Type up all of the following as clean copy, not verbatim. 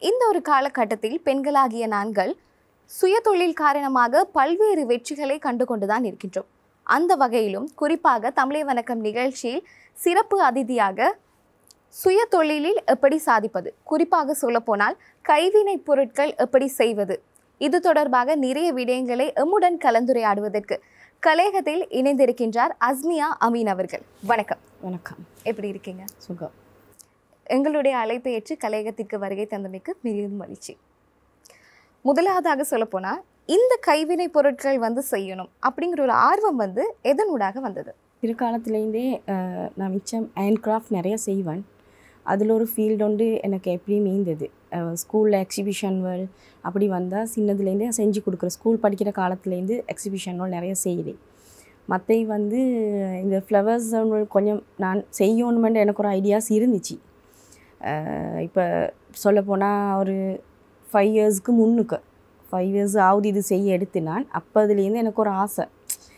இந்த ஒரு காலகட்டத்தில் பெண்களாகிய நாங்கள் சுயதொழில் காரணமாக பல்வேறு வெற்றிகளை கண்டு கொண்டுதான் இருக்கின்றோம். அந்த வகையிலும் குறிப்பாக தமிழே வணக்கம் நிகழ்ச்சியில் சிறப்பு அதிதியாக சுயதொழிலில் எப்படி சாதிப்பது, குறிப்பாக சொல்லப்போனால் கைவினை பொருட்கள் எப்படி செய்வது, இது தொடர்பாக நிறைய விடயங்களை எம்முடன் கலந்துரையாடுவதற்கு கலையகத்தில் இணைந்திருக்கின்றார் அஸ்மியா அமீன் அவர்கள். வணக்கம். வணக்கம். எப்படி இருக்கீங்க? சுகம். எங்களுடைய அழைப்பை ஏற்று கலையகத்திற்கு வருகை தந்தமைக்கு மிகவும் மகிழ்ச்சி. முதலாவதாக சொல்லப்போனால் இந்த கைவினை பொருட்கள் செய்யணும் அப்படிங்கிற ஒரு ஆர்வம் எதனூடாக வந்தது? பிற்காலத்துலேருந்தே நான் மிச்சம் அயன் கிராஃப்ட் நிறைய செய்வேன். அதில் ஒரு ஃபீல்டு ஒன்று எனக்கு எப்படியும் மீந்தது. ஸ்கூலில் எக்ஸிபிஷன்கள் அப்படி வந்தால் சின்னதுலேருந்தே செஞ்சு கொடுக்குற ஸ்கூல் படிக்கிற காலத்துலேருந்து எக்ஸிபிஷன்கள் நிறைய செய்யுது. மற்ற இந்த ஃப்ளவர்ஸ் கொஞ்சம் நான் செய்யணுமென்று எனக்கு ஒரு ஐடியாஸ் இருந்துச்சு. இப்போ சொல்லப்போனால் ஒரு 5 இயர்ஸ்க்கு முன்னுக்கு 5 இயர்ஸ் ஆகுது இது செய்ய எடுத்து. நான் அப்போதுலேருந்து எனக்கு ஒரு ஆசை,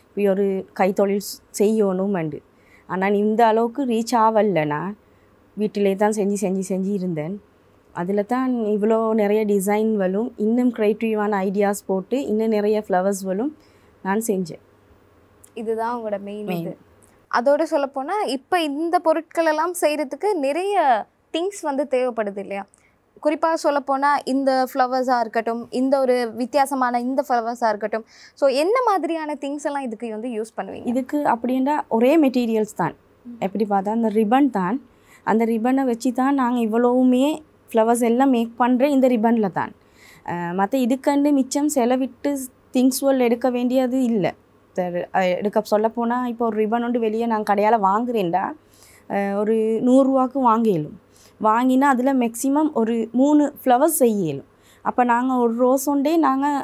இப்போ ஒரு கைத்தொழில் செய்யணுமெண்டு. ஆனால் இந்த அளவுக்கு ரீச் ஆகலை. நான் வீட்டிலே தான் செஞ்சு இருந்தேன். அதில் தான் இவ்வளோ நிறைய டிசைன்களும் இன்னும் க்ரியேட்டிவான ஐடியாஸ் போட்டு இன்னும் நிறைய ஃப்ளவர்ஸ்களும் நான் செஞ்சேன். இதுதான் உங்களோட மெயின். அதோடு சொல்லப்போனால் இப்போ இந்த பொருட்கள் எல்லாம் செய்கிறதுக்கு நிறைய திங்ஸ் தேவைப்படுது இல்லையா? குறிப்பாக சொல்லப்போனால் இந்த ஃப்ளவர்ஸாக இருக்கட்டும், இந்த ஒரு வித்தியாசமான இந்த ஃப்ளவர்ஸாக இருக்கட்டும், ஸோ என்ன மாதிரியான திங்ஸ் எல்லாம் இதுக்கு யூஸ் பண்ணுவீங்க? இதுக்கு அப்படின்னா ஒரே மெட்டீரியல்ஸ் தான். எப்படி பார்த்தா அந்த ரிப்பன் தான். அந்த ரிப்பனை வச்சு தான் நாங்கள் இவ்வளவுமே ஃப்ளவர்ஸ் எல்லாம் மேக் பண்ணுறேன் இந்த ரிப்பனில் தான். மற்ற இதுக்கண்டு மிச்சம் செலவிட்டு திங்ஸ்வல் எடுக்க வேண்டியது இல்லை. எடுக்க சொல்லப்போனால் இப்போ ஒரு ரிப்பன் ஒன்று வெளியே நாங்கள் கடையால் வாங்குறேன்டா ஒரு 100 ரூபாய்க்கு வாங்கினா அதில் மேக்ஸிமம் ஒரு 3 ஃப்ளவர்ஸ் செய்யலும். அப்போ நாங்கள் ஒரு ரோஸ் ஒன்றே நாங்கள்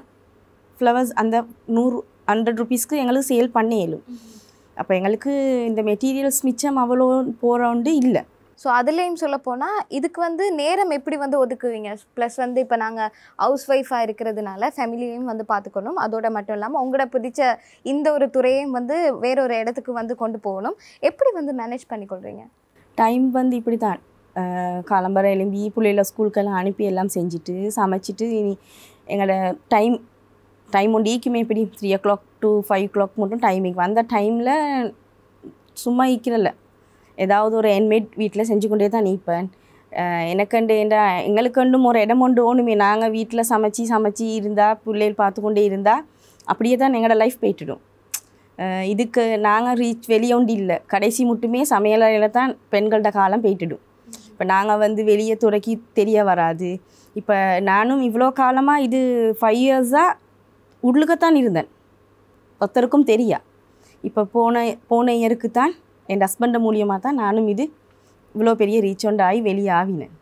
ஃப்ளவர்ஸ் அந்த 100 ரூபீஸ்க்கு எங்களுக்கு சேல் பண்ணியலும். அப்போ எங்களுக்கு இந்த மெட்டீரியல்ஸ் மிச்சம் அவ்வளோ போகிறோண்டு இல்லை. ஸோ அதுலேயும் சொல்லப்போனால் இதுக்கு நேரம் எப்படி ஒதுக்குவீங்க? ப்ளஸ் இப்போ நாங்கள் ஹவுஸ் ஒய்ஃபாக இருக்கிறதுனால ஃபேமிலியையும் பார்த்துக்கணும். அதோட மட்டும் இல்லாமல் உங்களோட பிடிச்ச இந்த ஒரு துறையையும் வேறொரு இடத்துக்கு கொண்டு போகணும். எப்படி மேனேஜ் பண்ணிக்கொள்கிறீங்க? டைம் இப்படி தான். காலம்பரை எழும்பி பிள்ளைகளை ஸ்கூலுக்கெல்லாம் அனுப்பி எல்லாம் செஞ்சுட்டு சமைச்சிட்டு எங்களோட டைம் ஒண்டிக்குமே எப்படி 3 o'clock to 5 o'clock மட்டும் டைமிங். அந்த டைமில் சும்மா ஈக்கிறல்ல ஏதாவது ஒரு ஹேண்ட்மேட் வீட்டில் செஞ்சு கொண்டே தான் நீப்பேன். எனக்கண்டு எங்களுக்கண்டும் ஒரு இடம் ஒன்று ஓணுமே. நாங்கள் வீட்டில் சமைச்சி இருந்தால் பிள்ளைகள் பார்த்து கொண்டே இருந்தால் அப்படியே தான் எங்களோட லைஃப் போய்ட்டுடும். இதுக்கு நாங்கள் வெளியே ஒன்று இல்லை. கடைசி மட்டுமே சமையலையில் தான் பெண்களோட காலம் போய்ட்டுடும். இப்போ நாங்கள் வெளியே துறைக்கி தெரிய வராது. இப்போ நானும் இவ்வளோ காலமாக இது 5 இயர்ஸாக உள்ளுக்கத்தான் இருந்தேன், ஒருத்தருக்கும் தெரியா. இப்போ போன இயருக்கு தான் என் ஹஸ்பண்ட் மூலியமாக தான் நானும் இது இவ்வளோ பெரிய ரீச் ஆகி வெளியே ஆவினேன்.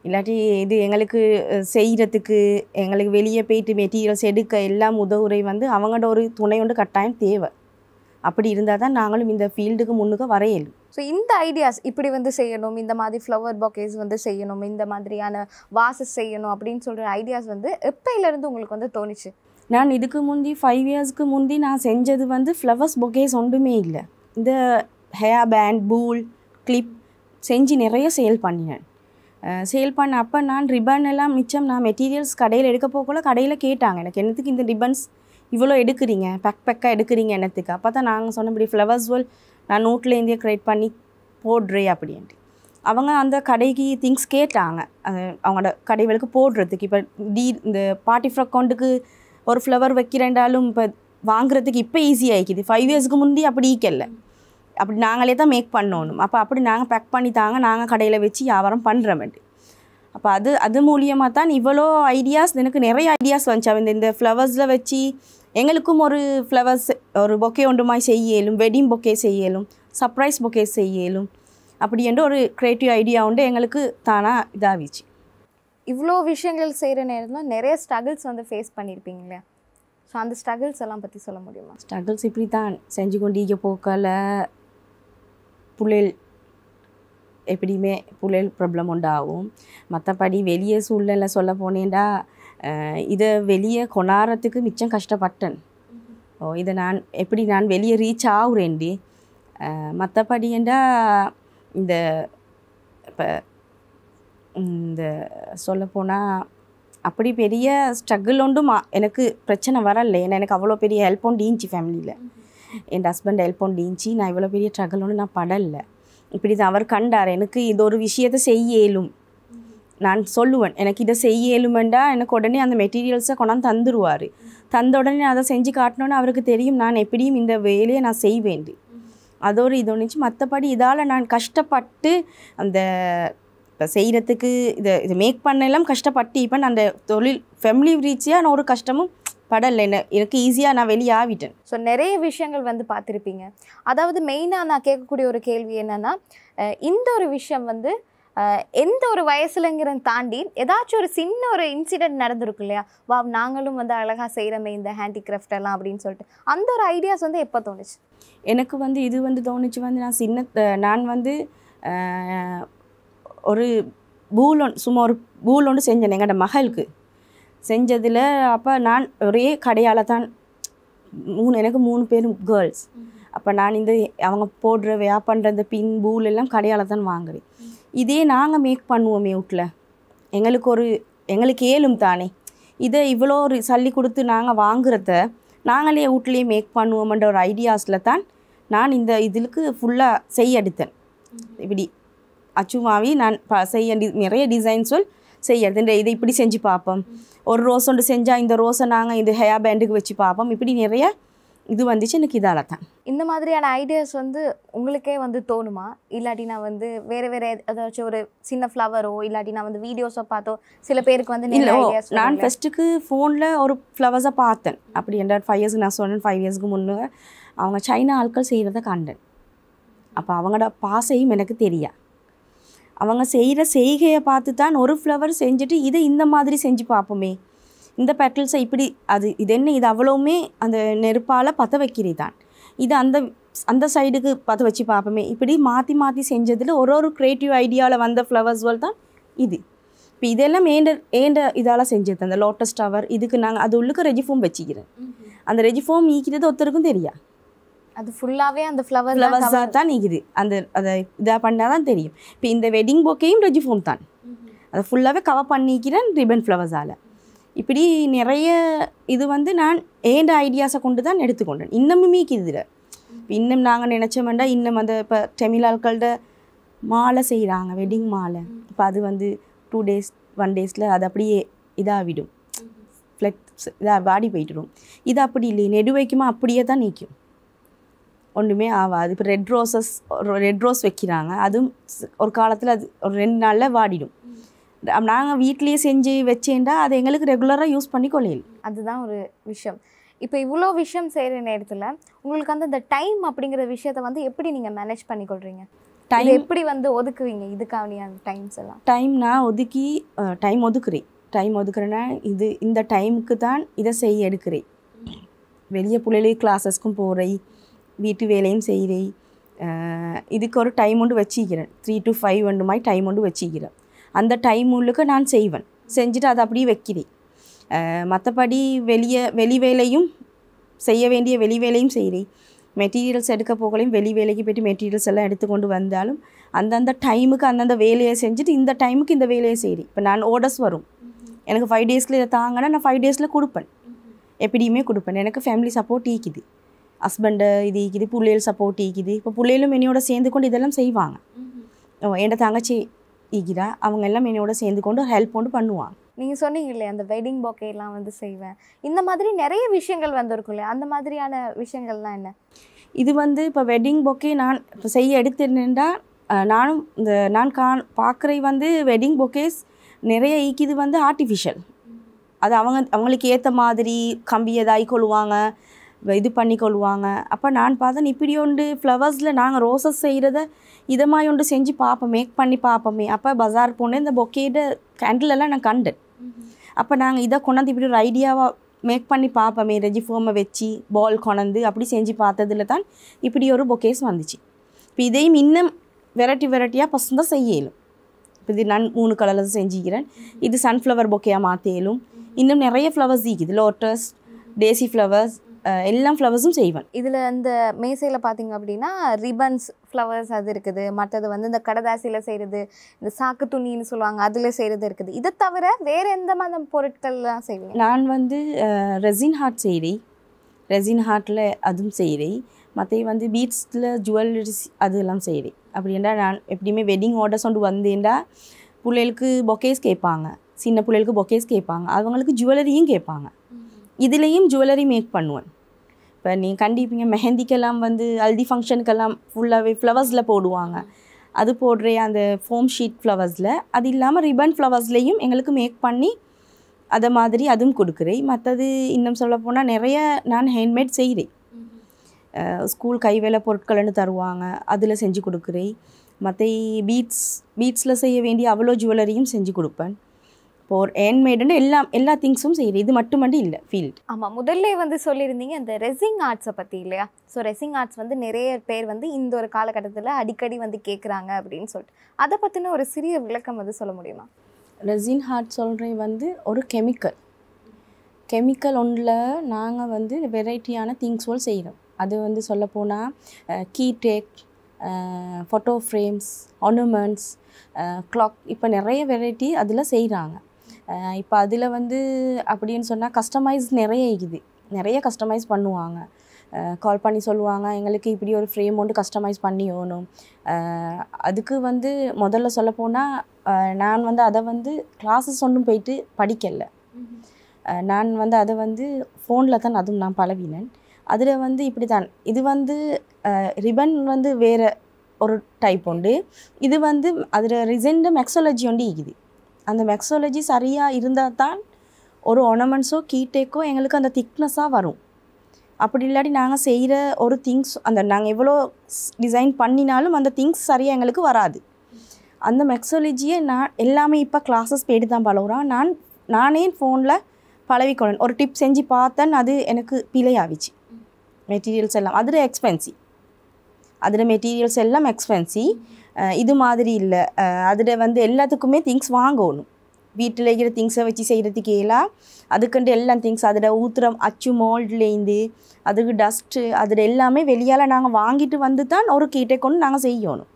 இல்லாட்டி இது எங்களுக்கு செய்கிறதுக்கு எங்களுக்கு வெளியே போய்ட்டு மெட்டீரியல்ஸ் எடுக்க எல்லாம் உதவுரை அவங்களோட ஒரு துணை ஒன்று கட்டாயம் தேவை. அப்படி இருந்தால் தான் நாங்களும் இந்த ஃபீல்டுக்கு முன்னுக்கு வரையலும். ஸோ இந்த ஐடியாஸ் இப்படி செய்யணும், இந்த மாதிரி ஃப்ளவர் பாக்கேஸ் செய்யணும், இந்த மாதிரியான வாசஸ் செய்யணும் அப்படின்னு சொல்கிற ஐடியாஸ் எப்போயிலேருந்து உங்களுக்கு தோணுச்சு? நான் இதுக்கு முந்தி 5 இயர்ஸ்க்கு முந்தி நான் செஞ்சது ஃப்ளவர்ஸ் பொக்கேஸ் ஒன்றுமே இல்லை. இந்த ஹேர் பேண்ட், பூல், கிளிப் செஞ்சு நிறைய சேல் பண்ணினேன். சேல் பண்ண அப்போ நான் ரிப்பன் எல்லாம் மிச்சம் நான் மெட்டீரியல்ஸ் கடையில் எடுக்க போகல. கடையில் கேட்டாங்க எனக்கு என்னத்துக்கு இந்த ரிப்பன்ஸ் இவ்வளோ எடுக்கிறீங்க, பேக்காக எடுக்கிறீங்க என்னத்துக்கு? அப்போ தான் நாங்கள் சொன்னபடி ஃப்ளவர்ஸ்வல் நான் நோட்லேருந்தே க்ரியேட் பண்ணி போடுறேன் அப்படின்ட்டு. அவங்க அந்த கடைக்கு திங்ஸ் கேட்டாங்க அவங்களோட கடைகளுக்கு போடுறதுக்கு. இப்போ இந்த பார்ட்டி ஃப்ரக்கௌண்ட்டுக்கு ஒரு ஃப்ளவர் வைக்கிறேன்டாலும் இப்போ வாங்குறதுக்கு இப்போ ஈஸி ஆகிக்குது. 5 இயர்ஸ்க்கு முந்தி அப்படி ஈக்கல. அப்படி நாங்களே தான் மேக் பண்ணணும். அப்போ அப்படி நாங்கள் பேக் பண்ணி தாங்க நாங்கள் கடையில் வச்சு வியாபாரம் பண்ணுறோமேட்டு. அப்போ அது மூலியமாக தான் இவ்வளோ ஐடியாஸ், எனக்கு நிறைய ஐடியாஸ் வந்துச்சு. இந்த ஃப்ளவர்ஸில் வச்சு எங்களுக்கும் ஒரு ஃப்ளவர்ஸ் ஒரு பொக்கே ஒன்றுமாய் செய்யலும், வெட்டிங் பொக்கே செய்யலும், சர்ப்ரைஸ் பொக்கே செய்யலும். அப்படி என்று ஒரு க்ரியேட்டிவ் ஐடியா உண்டு எங்களுக்கு தானாக இதாகிச்சு. இவ்வளோ விஷயங்கள் செய்கிற நேரத்தில் நிறைய ஸ்ட்ரகிள்ஸ் ஃபேஸ் பண்ணியிருப்பீங்களே. ஸோ அந்த ஸ்ட்ரகிள்ஸ் எல்லாம் பற்றி சொல்ல முடியுமா? ஸ்ட்ரகிள்ஸ் இப்படி தான் செஞ்சு கொண்டிருக்க போக்கால் புள்ளைகள் எப்படியுமே புள்ளைகள் ப்ராப்ளம் உண்டாகும். மற்றபடி வெளியே சூழ்நிலை சொல்ல போனேன்டா இதை வெளியே கொண்டாடுறதுக்கு மிச்சம் கஷ்டப்பட்டேன். இதை நான் வெளியே ரீச் ஆகுறேன்டி. மற்றபடி ஏண்டா இந்த இப்போ இந்த சொல்லப்போனால் அப்படி பெரிய ஸ்ட்ரகிள் ஒன்றும் எனக்கு பிரச்சனை வரல. ஏன்னா எனக்கு அவ்வளோ பெரிய ஹெல்ப் ஒன்று ஈஞ்சி ஃபேமிலியில். என் ஹஸ்பண்ட் ஹெல்ப் ஒன்று ஈஞ்சி நான் இவ்வளோ பெரிய ஸ்ட்ரகிள் ஒன்று நான் படலை. இப்படி தான் அவர் கண்டார். எனக்கு இது ஒரு விஷயத்தை செய்ய இயலும், நான் சொல்லுவேன் எனக்கு இதை செய்ய இயலுமெண்டா எனக்கு உடனே அந்த மெட்டீரியல்ஸை கொண்டாந்து தந்துடுவார். தந்த உடனே அதை செஞ்சு காட்டினோன்னு அவருக்கு தெரியும் நான் எப்படியும் இந்த வேலையை நான் செய்வேன். அதோடு இது ஒன்றுச்சு. மற்றபடி இதால் நான் கஷ்டப்பட்டு அந்த இப்போ செய்கிறதுக்கு இதை மேக் பண்ணலாம் கஷ்டப்பட்டு இப்போ நான் அந்த தொழில் ஃபேமிலி ரீச்சியாக நான் ஒரு கஷ்டமும் படலை. எனக்கு ஈஸியாக நான் வெளியே ஆகிட்டேன். ஸோ நிறைய விஷயங்கள் வந்து பார்த்துருப்பீங்க. அதாவது மெயினாக நான் கேட்கக்கூடிய ஒரு கேள்வி என்னென்னா, இந்த ஒரு விஷயம் வந்து எந்த ஒரு வயசுலங்கிறத தாண்டி ஏதாச்சும் ஒரு சின்ன ஒரு இன்சிடென்ட் நடந்திருக்கு இல்லையா, வா நாங்களும் வந்து அழகாக செய்கிறோமே இந்த ஹேண்டிகிராஃப்ட் எல்லாம் அப்படின்னு சொல்லிட்டு, அந்த ஒரு ஐடியாஸ் வந்து எப்போ தோணுச்சு? எனக்கு வந்து இது வந்து தோணுச்சு வந்து நான் வந்து ஒரு சும்மா ஒரு பூல் ஒன்று செஞ்சேன் எங்களோட மகளுக்கு செஞ்சதில். அப்போ நான் ஒரே கடையால் தான் எனக்கு 3 பேரும் கேர்ள்ஸ். அப்போ நான் இந்த அவங்க போடுற பண்ணுற இந்த பின் பூல் எல்லாம் கடையால் தான் வாங்குறேன். இதே நாங்கள் மேக் பண்ணுவோமே வீட்டில் எங்களுக்கு ஏலும் தானே, இதை இவ்வளோ ஒரு சல்லி கொடுத்து நாங்கள் வாங்குறத நாங்களே வீட்லேயே மேக் பண்ணுவோம்ன்ற ஒரு ஐடியாஸில் தான் நான் இந்த இதுக்கு ஃபுல்லாக செய்ய எடுத்தேன். இப்படி அச்சுமாவி நான் செய்ய நிறைய டிசைன்ஸ் செய்யறது. இதை இப்படி செஞ்சு பார்ப்போம், ஒரு ரோஸ் ஒன்று செஞ்சால் இந்த ரோஸை நாங்கள் இந்த ஹேர் பேண்டுக்கு வச்சு பார்ப்போம். இப்படி நிறைய இது வந்துச்சு எனக்கு. இதால் தான் இந்த மாதிரியான ஐடியாஸ் வந்து உங்களுக்கே வந்து தோணுமா? இல்லாட்டி நான் வந்து வேறு ஏதாச்சும் ஒரு சின்ன ஃப்ளவரோ இல்லாட்டி நான் வந்து வீடியோஸோ பார்த்தோ சில பேருக்கு வந்து இல்லை. நான் ஃபஸ்ட்டுக்கு ஃபோனில் ஒரு ஃப்ளவர்ஸை பார்த்தேன். அப்படி என்ற 5 இயர்ஸ் நான் சொன்னேன். 5 இயர்ஸ்க்கு முன்னே அவங்க சைனா ஆட்கள் செய்கிறத கண்டேன். அப்போ அவங்களோட பாசையும் எனக்கு தெரியா. அவங்க செய்கிற செய்கையை பார்த்து தான் ஒரு ஃப்ளவர் செஞ்சுட்டு இதை இந்த மாதிரி செஞ்சு பார்ப்போமே, இந்த பெட்டல்ஸை இப்படி இது என்ன இது அவ்வளோவுமே அந்த நெருப்பால் பற்ற வைக்கிறே தான், இது அந்த சைடுக்கு பற்ற வச்சு பார்ப்போமே, இப்படி மாற்றி மாற்றி செஞ்சதில் ஒரு க்ரியேட்டிவ் ஐடியாவில் வந்த ஃப்ளவர்ஸ்வல் தான் இது. இப்போ இதெல்லாம் ஏண்ட இதால் செஞ்சது. அந்த லோட்டஸ் டவர் இதுக்கு நாங்கள் அது உள்ளுக்கு ரெஜிஃபோம் வச்சுக்கிறேன். அந்த ரெஜிஃபோம் ஈக்கிறது ஒருத்தருக்கும் தெரியா. அது ஃபுல்லாகவே அந்த ஃப்ளவர்ஸாக தான் நீக்குது. அதை இதாக பண்ணால் தான் தெரியும். இப்போ இந்த வெட்டிங் பொக்கேயும் ரெஜிஃபோம் தான். அதை ஃபுல்லாகவே கவர் பண்ணிக்கிறேன் ரிப்பன் ஃப்ளவர்ஸால். இப்படி நிறைய இது வந்து நான் ஏண்ட ஐடியாஸை கொண்டு தான் எடுத்துக்கொண்டேன். இன்னமும் மீக்குதுல இப்போ இன்னும் நாங்கள் நினச்சோம்டா இன்னும் அந்த இப்போ தமிழாட்கள்ட மாலை செய்கிறாங்க, வெட்டிங் மாலை. இப்போ அது வந்து 2 days 1 days அது அப்படியே இதாகிடும், ஃப்ளெக்ஸ் இதாக வாடி போய்ட்டுடும். இது அப்படி இல்லை, நெடு வைக்குமா அப்படியே தான் நீக்கும், ஒன்றுமே ஆகாது. இப்போ ரெட் ரோஸ் வைக்கிறாங்க, அதுவும் ஒரு காலத்தில் அது ஒரு 2 நாளில் வாடிடும். நாங்கள் வீட்லேயே செஞ்சு வச்சேன்டா அதை எங்களுக்கு ரெகுலராக யூஸ் பண்ணி கொள்ளையில். அதுதான் ஒரு விஷயம். இப்போ இவ்வளோ விஷயம் செய்கிற நேரத்தில் உங்களுக்கு வந்து இந்த டைம் அப்படிங்கிற விஷயத்தை வந்து எப்படி நீங்கள் மேனேஜ் பண்ணி கொள்கிறீங்க? டைம் எப்படி வந்து ஒதுக்குவீங்க இதுக்காக அந்த டைம்ஸ் எல்லாம்? டைம் நான் டைம் ஒதுக்குறேன்னா இந்த டைமுக்கு தான் இதை செய்ய எடுக்கிறேன். வெளியே பிள்ளைகளுக்கு கிளாஸஸ்க்கும் போகிறேன், வீட்டு வேலையும் செய்கிறேன். இதுக்கு ஒரு டைம் ஒன்று வச்சுக்கிறேன். 3 to 5 மாதிரி டைம் ஒன்று வச்சுக்கிறேன். அந்த டைம் உள்ளுக்கு நான் செய்வேன், செஞ்சுட்டு அதை அப்படியே வைக்கிறேன். மற்றபடி வெளி வேலையும் செய்ய வேண்டிய வெளி வேலையும் செய்கிறேன். மெட்டீரியல்ஸ் எடுக்க போகலையும் வெளி வேலைக்கு போய்ட்டு மெட்டீரியல்ஸ் எல்லாம் எடுத்துக்கொண்டு வந்தாலும் அந்தந்த டைமுக்கு அந்தந்த வேலையை செஞ்சுட்டு இந்த டைமுக்கு இந்த வேலையை செய்கிறேன். இப்போ நான் ஆர்டர்ஸ் வரும், எனக்கு 5 days இதை தாங்கன்னா நான் 5 days கொடுப்பேன், எப்படியுமே கொடுப்பேன். எனக்கு ஃபேமிலி சப்போர்ட் ஈக்குது, ஹஸ்பண்டு இது ஈக்குது, பிள்ளைகள் சப்போர்ட் ஈக்குது. இப்போ பிள்ளைகளும் என்னையோட சேர்ந்து கொண்டு இதெல்லாம் செய்வாங்க. என்கிட்ட தங்கச்சி ஈக்கிறா, அவங்க எல்லாம் என்னோட சேர்ந்து கொண்டு ஹெல்ப் கொண்டு பண்ணுவாங்க. நீங்கள் சொன்னீங்க இல்லையா அந்த வெட்டிங் பொக்கேலாம் வந்து செய்வேன், இந்த மாதிரி நிறைய விஷயங்கள் வந்துருக்கும் இல்லையா, அந்த மாதிரியான விஷயங்கள்லாம் என்ன? இது வந்து இப்போ வெட்டிங் பொக்கே நான் இப்போ செய்ய எடுத்துருந்தேன்டா நானும் நான் பார்க்குற வந்து வெட்டிங் பொக்கேஸ் நிறைய ஈக்கிது வந்து ஆர்டிஃபிஷியல். அது அவங்களுக்கு ஏற்ற மாதிரி கம்பியதாகி கொள்ளுவாங்க, இது பண்ணி கொள்ளுவாங்க. அப்போ நான் பார்த்தேன் இப்படி ஒன்று ஃப்ளவர்ஸில் நாங்கள் ரோசஸ் செய்கிறத இதை மாதிரி ஒன்று செஞ்சு பார்ப்போம், மேக் பண்ணி பார்ப்போமே. அப்போ பஜார் போனேன், இந்த பொக்கேட கேண்டிலெல்லாம் நான் கண்டேன். அப்போ நாங்கள் இதை கொண்டாந்து இப்படி ஒரு ஐடியாவாக மேக் பண்ணி பார்ப்போமே, ரெஜிஃபோமை வச்சு பால் கொண்டாந்து அப்படி செஞ்சு பார்த்ததில் தான் இப்படி ஒரு பொக்கேஸ் வந்துச்சு. இப்போ இதையும் இன்னும் வெரைட்டியாக பசந்தான் செய்யலும். இப்போ இது நான் 3 கலரில் செஞ்சுக்கிறேன். இது சன்ஃப்ளவர் பொக்கேயாக மாற்றலும். இன்னும் நிறைய ஃப்ளவர்ஸ் இருக்குது, லோட்டஸ், டேசி ஃப்ளவர்ஸ், எல்லா ஃப்ளவர்ஸும் செய்வேன். இதில் இந்த மேசையில் பார்த்தீங்க அப்படின்னா ரிபன்ஸ் ஃப்ளவர்ஸ் அது இருக்குது, மற்றது வந்து இந்த கடதாசியில் செய்கிறது, இந்த சாக்கு துணின்னு சொல்லுவாங்க அதில் செய்கிறது இருக்குது. இதை தவிர வேறு எந்த மாதிரி பொருட்கள்லாம் செய்வீங்க? நான் வந்து ரெசின் ஹார்ட் செய்கிறேன், ரெசின் ஹார்ட்டில் அதுவும் செய்கிறேன். மற்ற வந்து பீட்ஸில் ஜுவல்லரிஸ் அதெல்லாம் செய்கிறேன். அப்படின்னா நான் எப்படியுமே வெட்டிங் ஆர்டர்ஸ் கொண்டு வந்தேன்டா பிள்ளைகளுக்கு பொக்கேஸ் கேட்பாங்க, சின்ன பிள்ளைகளுக்கு பொக்கேஸ் கேட்பாங்க, அவங்களுக்கு ஜுவல்லரியும் கேட்பாங்க. இதுலேயும் ஜுவல்லரி மேக் பண்ணுவேன். இப்போ நீங்கள் கண்டிப்பீங்க மெஹந்திக்கெல்லாம் வந்து ஹல்தி ஃபங்க்ஷனுக்கெல்லாம் ஃபுல்லாகவே ஃப்ளவர்ஸில் போடுவாங்க, அது போடுற அந்த ஃபோம் ஷீட் ஃப்ளவர்ஸில். அது இல்லாமல் ரிப்பன் ஃப்ளவர்ஸ்லேயும் எங்களுக்கு மேக் பண்ணி அதை மாதிரி அதுவும் கொடுக்குறேன். மற்றது இன்னும் சொல்ல போனால் நிறைய நான் ஹேண்ட்மேட் செய்கிறேன். ஸ்கூல் கைவேலை பொருட்கள்னு தருவாங்க, அதில் செஞ்சு கொடுக்குறேன். மற்ற பீட்ஸில் செய்ய வேண்டிய அவ்வளோ ஜுவல்லரியும் செஞ்சு கொடுப்பேன். இப்போ ஒரு ஹேண்ட்மேடுன்னு எல்லா திங்ஸும் செய்யுது, இது மட்டும் இல்லை ஃபீல்ட். ஆமாம், முதல்ல வந்து சொல்லியிருந்தீங்க அந்த ரெசிங் ஆர்ட்ஸை பற்றி இல்லையா? ஸோ ரெசிங் ஆர்ட்ஸ் வந்து நிறைய பேர் வந்து இந்த ஒரு காலகட்டத்தில் அடிக்கடி வந்து கேட்குறாங்க அப்படின்னு சொல்லிட்டு, அதை பற்றின ஒரு சிறிய விளக்கம் வந்து சொல்ல முடியுமா? ரெசின் ஆர்ட் சொல்கிறது வந்து ஒரு கெமிக்கல் ஒன்றில் நாங்கள் வந்து வெரைட்டியான திங்ஸ்கள் செய்கிறோம். அது வந்து சொல்லப்போனால் கீடேக், ஃபோட்டோ ஃப்ரேம்ஸ், ஆர்னமெண்ட்ஸ், கிளாக், இப்போ நிறைய வெரைட்டி அதில் செய்கிறாங்க. இப்போ அதில் வந்து அப்படின்னு சொன்னால் கஸ்டமைஸ் நிறைய இருக்குது, நிறைய கஸ்டமைஸ் பண்ணுவாங்க. கால் பண்ணி சொல்லுவாங்க எங்களுக்கு இப்படி ஒரு ஃப்ரேம் ஒன்று கஸ்டமைஸ் பண்ணி ஓணும். அதுக்கு வந்து முதல்ல சொல்லப்போனால் நான் வந்து அதை வந்து கிளாஸஸ் ஒன்றும் போயிட்டு படிக்கலை. நான் வந்து அதை வந்து ஃபோனில் தான் அதுவும் நான் பழகினேன். அதில் வந்து இப்படி தான், இது வந்து ரிபன் வந்து வேறு ஒரு டைப் உண்டு, இது வந்து அதில் ரிசெண்ட் மெக்ஸாலஜி ஒன்று இருக்குது. அந்த மெக்ஸாலஜி சரியாக இருந்தால் தான் ஒரு ஆர்னமெண்ட்ஸோ கீடேக்கோ எங்களுக்கு அந்த திக்னஸாக வரும். அப்படி இல்லாட்டி நாங்கள் செய்கிற ஒரு திங்ஸ் அந்த நாங்கள் எவ்வளோ டிசைன் பண்ணினாலும் அந்த திங்ஸ் சரியாக எங்களுக்கு வராது. அந்த மெக்ஸாலஜியை நான் எல்லாமே இப்போ கிளாஸஸ் போய்ட்டு தான் பழகுறேன். நானே ஃபோனில் பழகிக்கொள்ளேன். ஒரு டிப் செஞ்சு பார்த்தேன், அது எனக்கு பிழையாகிச்சு. மெட்டீரியல்ஸ் எல்லாம் அதில் எக்ஸ்பென்சிவ், அதில் மெட்டீரியல்ஸ் எல்லாம் எக்ஸ்பென்சிவ். இது மாதிரி இல்லை, அதில் வந்து எல்லாத்துக்குமே திங்ஸ் வாங்கணும். வீட்டில் இருக்கிற திங்ஸை வச்சு செய்கிறதுக்கு எல்லாம் அதுக்குண்டு எல்லா திங்ஸ் அதில் ஊற்றுற அச்சு மோல்ட்லேருந்து அதுக்கு டஸ்ட்டு அதில் எல்லாமே வெளியால் நாங்கள் வாங்கிட்டு வந்து தான் ஒரு கீட்டை கொண்டு நாங்கள் செய்யணும்.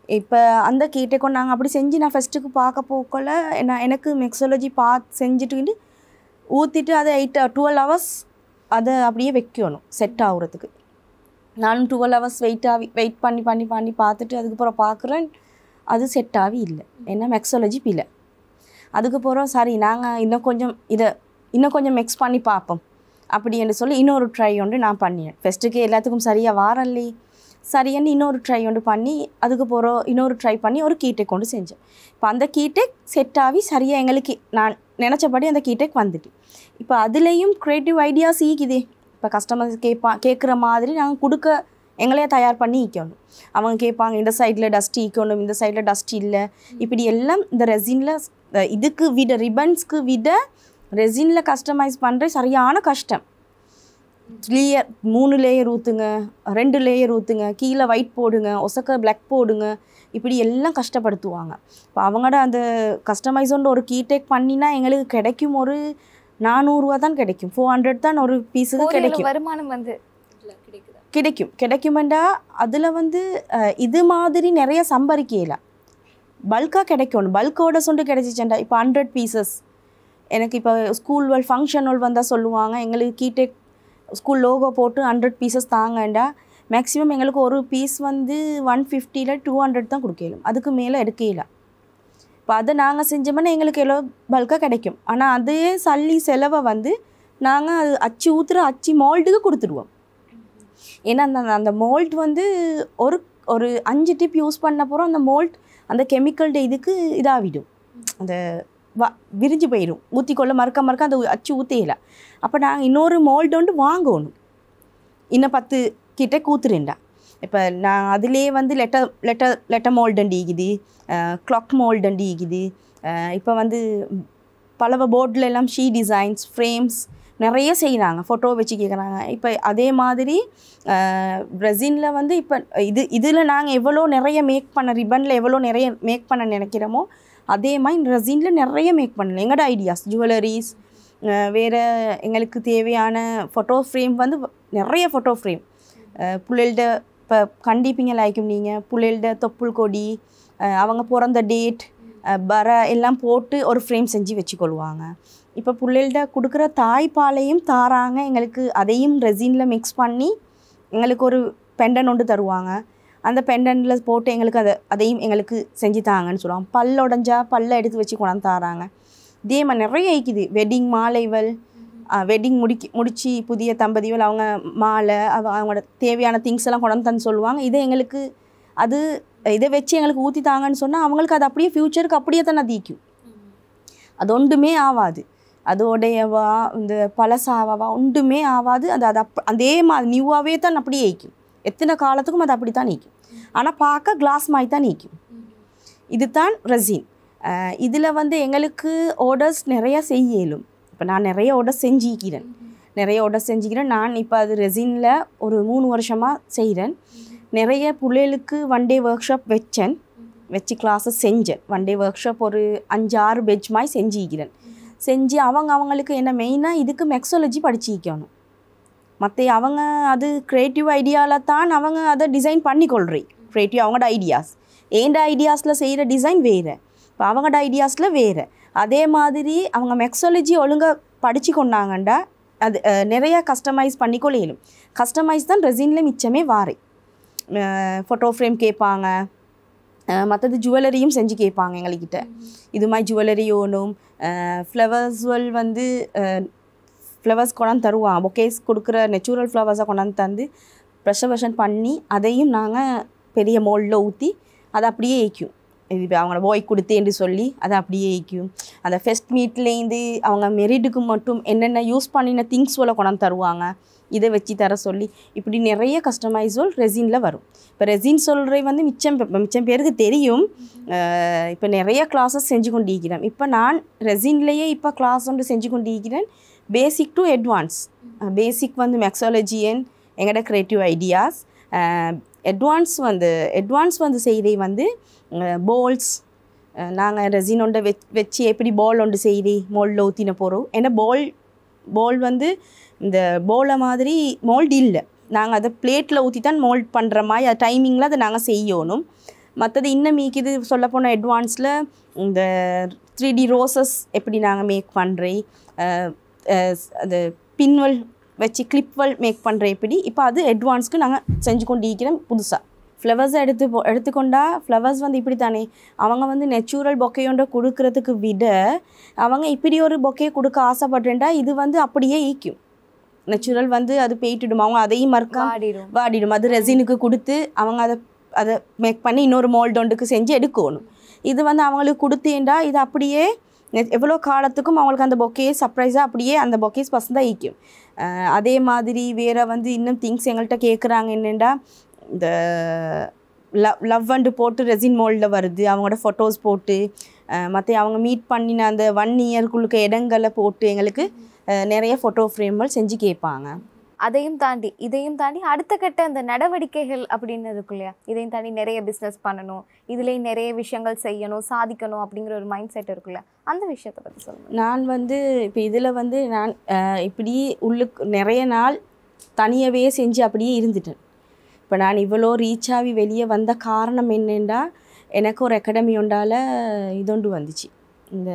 இப்போ அந்த கீட்டை கொண்டு நாங்கள் அப்படி செஞ்சு நான் ஃபஸ்ட்டுக்கு பார்க்க போக்கல எனக்கு மெக்ஸாலஜி செஞ்சுட்டு ஊற்றிட்டு அதை 12 hours அதை அப்படியே வைக்கணும் செட் ஆகுறதுக்கு. நானும் 12 hours வெயிட் பண்ணி பார்த்துட்டு அதுக்கப்புறம் பார்க்குறேன் அது செட் ஆகி இல்லை, ஏன்னா மெக்ஸாலஜி பிள்ளை. அதுக்கப்புறம் சரி நாங்கள் இன்னும் கொஞ்சம் மிக்ஸ் பண்ணி பார்ப்போம் அப்படின்னு சொல்லி இன்னொரு ட்ரை ஒன்று நான் பண்ணினேன். ஃபஸ்ட்டுக்கு எல்லாத்துக்கும் சரியாக வாரல்லே சரியான்னு இன்னொரு ட்ரை ஒன்று பண்ணி அதுக்கப்புறம் இன்னொரு ட்ரை பண்ணி ஒரு கீட்டேக் கொண்டு செஞ்சேன். இப்போ அந்த கீட்டேக் செட் ஆகி சரியாக எங்களுக்கு நான் நினச்சபடி அந்த கீட்டேக் வந்துட்டு. இப்போ அதுலேயும் க்ரியேட்டிவ் ஐடியாஸ் ஈக்குதே. இப்போ கஸ்டமர்ஸ் கேட்குற மாதிரி நாங்கள் எங்களையே தயார் பண்ணி ஈக்கணும். அவங்க கேட்பாங்க இந்த சைடில் டஸ்ட் ஈக்கணும், இந்த சைடில் டஸ்ட் இல்லை, இப்படி எல்லாம் இந்த ரெசினில் இதுக்கு விட ரிபன்ஸ்க்கு விட ரெசினில் கஸ்டமைஸ் பண்ணுற சரியான கஷ்டம். 3 லேயர் ஊற்றுங்க, 2 லேயர் ஊற்றுங்க, கீழே ஒயிட் போடுங்க, ஒசக்க பிளாக் போடுங்க, இப்படி எல்லாம் கஷ்டப்படுத்துவாங்க. இப்போ அவங்களோட அந்த கஸ்டமைஸோட ஒரு கீடேக் பண்ணினா எங்களுக்கு கிடைக்கும் ஒரு 400 ரூபா தான் கிடைக்கும், 400 தான் ஒரு பீஸுக்கு கிடைக்கும். வருமானம் வந்து கிடைக்குமெண்டா அதில் வந்து இது மாதிரி நிறைய சம்பாதிக்கலாம். பல்காக கிடைக்கணும், பல்கோட சொண்டு கிடைச்சிச்சேன்டா. இப்போ 100 பீசஸ் எனக்கு இப்போ ஸ்கூல் ஃபங்க்ஷன் வந்தால் சொல்லுவாங்க எங்களுக்கு கீடேக் ஸ்கூல் லோகோ போட்டு 100 பீசஸ் தாங்கண்டா. மேக்ஸிமம் எங்களுக்கு ஒரு பீஸ் வந்து 150 200 தான் கொடுக்கலாம், அதுக்கு மேலே எடுக்கலாம். இப்போ அதை நாங்கள் செஞ்சோம்னா எங்களுக்கு எவ்வளோ பல்காக கிடைக்கும். ஆனால் அதே செலவை வந்து நாங்கள் அது அச்சு ஊற்றுற அச்சு மோல்டுக்கு கொடுத்துடுவோம். ஏன்னா அந்த மோல்ட் வந்து ஒரு 5 டிப் யூஸ் பண்ண போகிறோம், அந்த மோல்ட் அந்த கெமிக்கல் இதுக்கு இதாகிடும், அந்த விரிஞ்சு போயிடும், ஊற்றிக்கொள்ள மறக்க அந்த அச்சு ஊற்றிடல. அப்போ நாங்கள் இன்னொரு மோல்டு வந்து வாங்கணும், இன்னும் 10 கிட்ட கூத்துருண்டா. இப்போ நான் அதிலே வந்து லெட்டர் மோல்டண்டி இருக்குது, கிளாக் மோல்டண்டி இருக்குது. இப்போ வந்து பலவ போர்டில் எல்லாம் ஷீ டிசைன்ஸ் ஃப்ரேம்ஸ் நிறைய செய்கிறாங்க, ஃபோட்டோ வச்சு கேட்குறாங்க. இப்போ அதே மாதிரி ரெசினில் வந்து இப்போ இதில் நாங்கள் எவ்வளோ நிறைய மேக் பண்ண ரிப்பனில் எவ்வளோ நிறைய மேக் பண்ண நினைக்கிறோமோ அதே மாதிரி ரெசினில் நிறைய மேக் பண்ணலாம். எங்களோட ஐடியாஸ் ஜுவல்லரிஸ் வேறு எங்களுக்கு தேவையான ஃபோட்டோ ஃப்ரேம் வந்து நிறைய ஃபோட்டோ ஃப்ரேம் புள்ளைகள்ட இப்போ கண்டிப்பீங்க லைக்கும் நீங்கள் புள்ளைகள்ட தொப்புள் கொடி அவங்க பிறந்த டேட் பர எல்லாம் போட்டு ஒரு ஃப்ரேம் செஞ்சு வச்சுக்கொள்வாங்க. இப்போ பிள்ளைகள்ட கொடுக்குற தாய்ப்பாலையும் தாராங்க எங்களுக்கு, அதையும் ரெசினில் மிக்ஸ் பண்ணி எங்களுக்கு ஒரு பெண்டன் ஒன்று தருவாங்க. அந்த பெண்டனில் போட்டு எங்களுக்கு அதையும் எங்களுக்கு செஞ்சு தாங்கன்னு சொல்லுவாங்க. பல் உடஞ்சா பல்லை எடுத்து வச்சு கொண்டாந்து தாராங்க. இதே மாதிரி நிறைய இருக்குது. வெட்டிங் மாலைகள், வெட்டிங் முடிச்சு புதிய தம்பதிகள் அவங்க மாலை அவங்களோட தேவையான திங்ஸ் எல்லாம் கொண்டாந்து தந்து சொல்லுவாங்க. இதை எங்களுக்கு இதை வச்சு எங்களுக்கு ஊற்றி தாங்கன்னு சொன்னால் அவங்களுக்கு அது அப்படியே ஃப்யூச்சருக்கு அப்படியே தானே தீக்கும். அது ஒன்றுமே ஆகாது. அதோடையவா இந்த பழசாவா ஒன்றுமே ஆகாது. அது அதே மாதிரி நியூவாகவே தான் அப்படியே ஈக்கும். எத்தனை காலத்துக்கும் அது அப்படி தான் நீக்கும். ஆனால் பார்க்க கிளாஸ் மாதிரி தான் நீக்கும். இது தான் ரெசின். இதில் வந்து எங்களுக்கு ஆர்டர்ஸ் நிறையா செய்யலும். இப்போ நான் நிறைய ஆர்டர்ஸ் செஞ்சுக்கிறேன். நான் இப்போ அது ரெசினில் ஒரு 3 வருஷமாக செய்கிறேன். நிறைய பிள்ளைகளுக்கு 1 டே ஒர்க் ஷாப் வச்சு கிளாஸஸ் செஞ்சேன். 1 டே ஒர்க் ஷாப் ஒரு 5-6 பெட்ச் மாதிரி செஞ்சு அவங்களுக்கு என்ன மெயினாக இதுக்கு மெக்ஸாலஜி படிச்சிக்கணும். மற்ற அவங்க அது க்ரியேட்டிவ் ஐடியாவில் தான் அவங்க அதை டிசைன் பண்ணிக்கொள்கிறேன். க்ரியேட்டிவ் அவங்களோட ஐடியாஸ், ஏண்ட ஐடியாஸில் செய்கிற டிசைன் வேறு, இப்போ அவங்களோட ஐடியாஸில் வேறு. அதே மாதிரி அவங்க மெக்ஸாலஜி ஒழுங்காக படித்து கொண்டாங்கண்டா அது நிறையா கஸ்டமைஸ் பண்ணிக்கொள்ளும். கஸ்டமைஸ் தான் ரெசினில் மிச்சமே வாரே. ஃபோட்டோ ஃப்ரேம் கேட்பாங்க, மற்றது ஜுவல்லரியும் செஞ்சு கேட்பாங்க எங்கள்கிட்ட. இது மாதிரி ஜுவல்லரி ஓணும். ஃப்ளவர்ஸ்வல் வந்து ஃப்ளவர்ஸ் கொண்டாந்து தருவாங்க. பொக்கேஸ் கொடுக்குற நேச்சுரல் ஃப்ளவர்ஸை கொண்டாந்து தந்து ப்ரெஷர்வேஷன் பண்ணி அதையும் நாங்கள் பெரிய மோல்டில் ஊற்றி அதை அப்படியே ஈக்கும். இது அவங்களோட பாய் கொடுத்தேன்னு சொல்லி அதை அப்படியே ஈக்கும். அந்த ஃபெஸ்ட் மீட்லேருந்து அவங்க மெரிட்டுக்கு மட்டும் என்னென்ன யூஸ் பண்ணின திங்ஸ்வலை கொண்டாந்து தருவாங்க. இதை வச்சு தர சொல்லி இப்படி நிறைய கஸ்டமைஸோல் ரெசினில் வரும். இப்போ ரெசின் சொல்கிற வந்து மிச்சம் பேருக்கு தெரியும். இப்போ நிறைய கிளாஸஸ் செஞ்சு கொண்டிருக்கிறேன். இப்போ நான் ரெசின்லேயே இப்போ கிளாஸ் ஒன்று செஞ்சு கொண்டிருக்கிறேன். Basic to advance. பேசிக் வந்து மெக்ஸாலஜியன் எங்களோட க்ரியேட்டிவ் ஐடியாஸ். அட்வான்ஸ் வந்து செய்கிறே வந்து பால்ஸ். நாங்கள் ரெசின் ஒன்றை வச்சு எப்படி பால் ஒன்று செய்கிறே மோல்டில் ஊற்றின போகிறோம். ஏன்னா பால் வந்து இந்த போலை மாதிரி மோல்டு இல்லை. நாங்கள் அதை பிளேட்டில் ஊற்றி தான் மோல்ட் பண்ணுற மாதிரி அது டைமிங்கில் அதை நாங்கள் செய்யணும். மற்றது இன்னும் மீக்கிது சொல்லப்போனால் அட்வான்ஸில் இந்த 3D ரோசஸ் எப்படி நாங்கள் மேக் பண்ணுறேன், அது பின்வல் வச்சு கிளிப்வல் மேக் பண்ணுறேன் எப்படி, இப்போ அது அட்வான்ஸ்க்கு நாங்கள் செஞ்சு கொண்டு இருக்கிறோம் புதுசாக. ஃப்ளவர்ஸை எடுத்துக்கொண்டா ஃப்ளவர்ஸ் வந்து இப்படி தானே அவங்க வந்து நேச்சுரல் பொக்கையோட கொடுக்கறதுக்கு விட அவங்க இப்படி ஒரு பொக்கையை கொடுக்க ஆசைப்படுறேன்டா இது வந்து அப்படியே ஈக்கும். நேச்சுரல் வந்து அது போயிட்டுடும். அவங்க அதையும் வாடிடும். அது ரெசினுக்கு கொடுத்து அவங்க அதை மேக் பண்ணி இன்னொரு மோல்டொண்டுக்கு செஞ்சு எடுக்கணும். இது வந்து அவங்களுக்கு கொடுத்தேன்டா இது அப்படியே எவ்வளோ காலத்துக்கும் அவங்களுக்கு அந்த பொக்கையை சர்ப்ரைஸாக அப்படியே அந்த பொக்கேஸ் பசந்தாக ஈக்கும். அதே மாதிரி வேறு வந்து இன்னும் திங்ஸ் எங்கள்கிட்ட கேட்குறாங்க. என்னென்னா இந்த லவ் வந்து போட்டு ரெசின் மோல்டில் வருது. அவங்களோட ஃபோட்டோஸ் போட்டு மற்ற அவங்க மீட் பண்ணின அந்த 1 இயர்க்குள்ளுக்கு இடங்களை போட்டு எங்களுக்கு நிறைய ஃபோட்டோ ஃப்ரேம்கள் செஞ்சு கேட்பாங்க. இதையும் தாண்டி அடுத்த கட்ட அந்த நடவடிக்கைகள் அப்படின்னு இருக்கு இல்லையா, இதையும் தாண்டி நிறைய பிஸ்னஸ் பண்ணணும், இதுலேயும் நிறைய விஷயங்கள் செய்யணும், சாதிக்கணும் அப்படிங்கிற ஒரு மைண்ட் செட் இருக்குல்ல, அந்த விஷயத்தை பற்றி சொல்லுங்கள். நான் வந்து இப்போ இதில் வந்து நான் இப்படி உள்ளுக்கு நிறைய நாள் தனியாகவே செஞ்சு அப்படியே இருந்துட்டேன். இப்போ நான் இவ்வளோ ரீச் ஆகி வெளியே வந்த காரணம் என்னென்னா எனக்கு ஒரு அகாடமி ஒன்றால் இதொண்டு வந்துச்சு, இந்த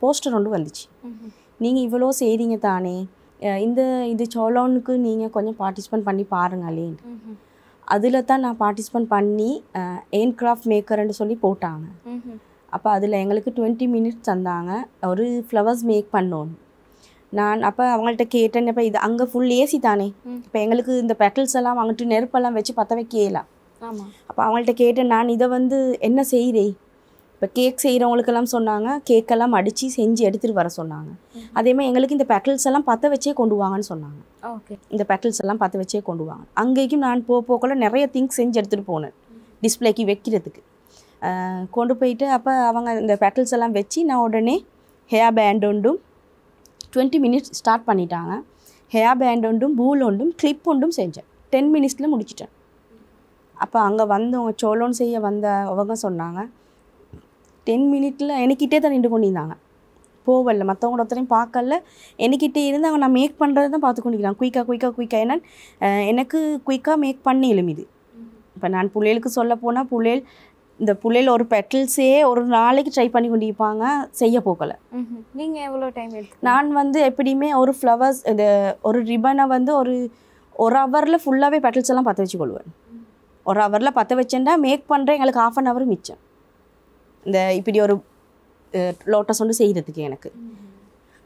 போஸ்டர் ஒன்று வந்துச்சு. நீங்கள் இவ்வளோ செய்கிறீங்க தானே, இது சோலோனுக்கு நீங்கள் கொஞ்சம் பார்ட்டிசிபேட் பண்ணி பாருங்களே. அதில் தான் நான் பார்ட்டிசிபேட் பண்ணி ஏன் கிராஃப்ட் மேக்கர்ன்னு சொல்லி போட்டாங்க. அப்போ அதில் எங்களுக்கு 20 மினிட்ஸ் தந்தாங்க ஒரு ஃப்ளவர்ஸ் மேக் பண்ணோன்னு. நான் அப்போ அவங்கள்ட்ட கேட்டேன், இப்போ இது அங்கே ஃபுல் ஏசி தானே, இப்போ எங்களுக்கு இந்த பெட்டல்ஸ் எல்லாம் வாங்கிட்டு நெருப்பெல்லாம் வச்சு பற்ற வைக்கலாம். அப்போ அவங்கள்ட்ட கேட்டேன், நான் இதை வந்து என்ன செய்கிறேன், இப்போ கேக் செய்கிறவங்களுக்கெல்லாம் சொன்னாங்க கேக்கெல்லாம் அடித்து செஞ்சு எடுத்துகிட்டு வர சொன்னாங்க. அதேமாதிரி எங்களுக்கு இந்த பெட்டல்ஸ் எல்லாம் பற்ற வச்சே கொண்டு வாங்கன்னு சொன்னாங்க. இந்த பெட்டல்ஸ் எல்லாம் பற்ற வச்சே கொண்டு வாங்க. அங்கேயும் நான் போக்குள்ள நிறைய திங்ஸ் செஞ்சு எடுத்துகிட்டு போனேன் டிஸ்பிளேக்கு வைக்கிறதுக்கு கொண்டு போயிட்டு. அப்போ அவங்க இந்த பெட்டல்ஸ் எல்லாம் வச்சு நான் உடனே ஹேர் பேண்ட் ஒன்றும் 20 மினிட்ஸ் ஸ்டார்ட் பண்ணிட்டாங்க. ஹேர் பேண்ட் ஒன்றும் பூல் ஒன்றும் கிளிப் ஒன்றும் செஞ்சேன். 10 மினிட்ஸில் முடிச்சிட்டேன். அப்போ அங்கே வந்தவங்க சோலோன் செய்ய வந்த அவங்க சொன்னாங்க 10 மினிட்டில் எனக்கிட்டே தான் நின்று கொண்டிருந்தாங்க. போகல, மற்றவங்களோட ஒருத்தரையும் பார்க்கல. என்கிட்ட இருந்து அவங்க நான் மேக் பண்ணுறது தான் பார்த்து கொண்டிருக்கிறான். குயிக்காக ஏன்னா எனக்கு குயிக்காக மேக் பண்ணிலும் இது. இப்போ நான் பிள்ளைகளுக்கு சொல்ல போனால் புள்ளையில் ஒரு பெட்டல்ஸே ஒரு நாளைக்கு ட்ரை பண்ணி கொண்டிருப்பாங்க, செய்ய போகலை. நீங்கள் எவ்வளோ டைம் எடுத்து? நான் வந்து எப்படியுமே ஒரு ஃப்ளவர்ஸ் இது ஒரு ரிப்பனை வந்து ஒரு ஹவரில் ஃபுல்லாகவே பெட்டல்ஸ் எல்லாம் பற்ற வச்சுக்கொள்வேன். ஒரு ஹவரில் பற்ற வச்சேன்டா மேக் பண்ணுறேன், எங்களுக்கு 1/2 hour மிச்சம் இந்த இப்படி ஒரு லோட்டஸ் ஒன்று செய்கிறதுக்கு எனக்கு.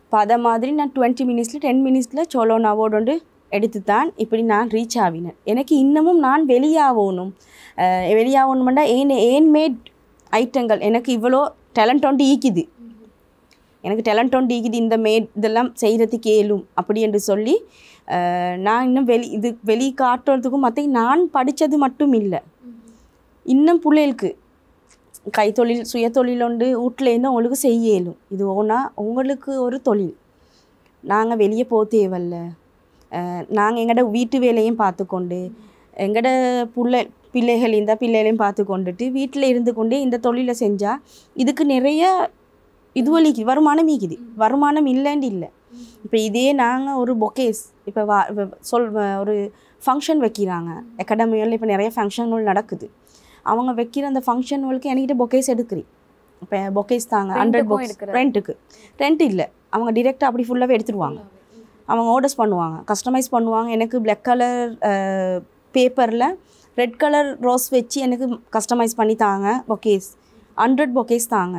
இப்போ அதை மாதிரி நான் 20 minutes 10 minutes சோலோன் அவார்டு ஒன்று எடுத்து தான் இப்படி நான் ரீச் ஆகினேன். எனக்கு இன்னமும் நான் வெளியாகணுமெண்டா ஏன் மேட் ஐட்டங்கள் எனக்கு இவ்வளோ டேலண்ட் ஒன்று ஈக்குது, இந்த மேட் இதெல்லாம் செய்கிறதுக்கு ஏலும் அப்படி என்று சொல்லி நான் இன்னும் வெளி காட்டுறதுக்கும் மற்ற நான் படித்தது மட்டும் இல்லை, இன்னும் பிள்ளைகளுக்கு கைத்தொழில் சுயதொழில் ஒன்று வீட்டிலேருந்து உங்களுக்கு செய்ய இயலும். இது உங்களுக்கு ஒரு தொழில், நாங்கள் வெளியே போக தேவையில்ல, நாங்கள் எங்களோட வீட்டு வேலையும் பார்த்துக்கொண்டு எங்களோட பிள்ளைகள் இந்த பிள்ளைகளையும் பார்த்து கொண்டுட்டு வீட்டில் இருந்து கொண்டே இந்த தொழிலை செஞ்சால் இதுக்கு நிறைய வருமானம் ஈக்குது. வருமானம் இல்லைன்னு இல்லை. இப்போ இதே நாங்கள் ஒரு பொக்கேஸ் இப்போ ஒரு ஃபங்க்ஷன் வைக்கிறாங்க அகாடமியில், இப்போ நிறைய ஃபங்க்ஷன்கள் நடக்குது. அவங்க வைக்கிற அந்த ஃபங்க்ஷன்களுக்கு என்கிட்ட பொக்கேஸ் எடுக்கிறேன். இப்போ பொக்கேஸ் தாங்க 100 books ரெண்ட் இல்லை, அவங்க டிரெக்டாக அப்படி ஃபுல்லாகவே எடுத்துடுவாங்க. அவங்க ஆர்டர்ஸ் பண்ணுவாங்க, கஸ்டமைஸ் பண்ணுவாங்க. எனக்கு பிளாக் கலர் பேப்பரில் ரெட் கலர் ரோஸ் வச்சு எனக்கு கஸ்டமைஸ் பண்ணி தாங்க பொக்கேஸ், 100 பொக்கேஸ் தாங்க,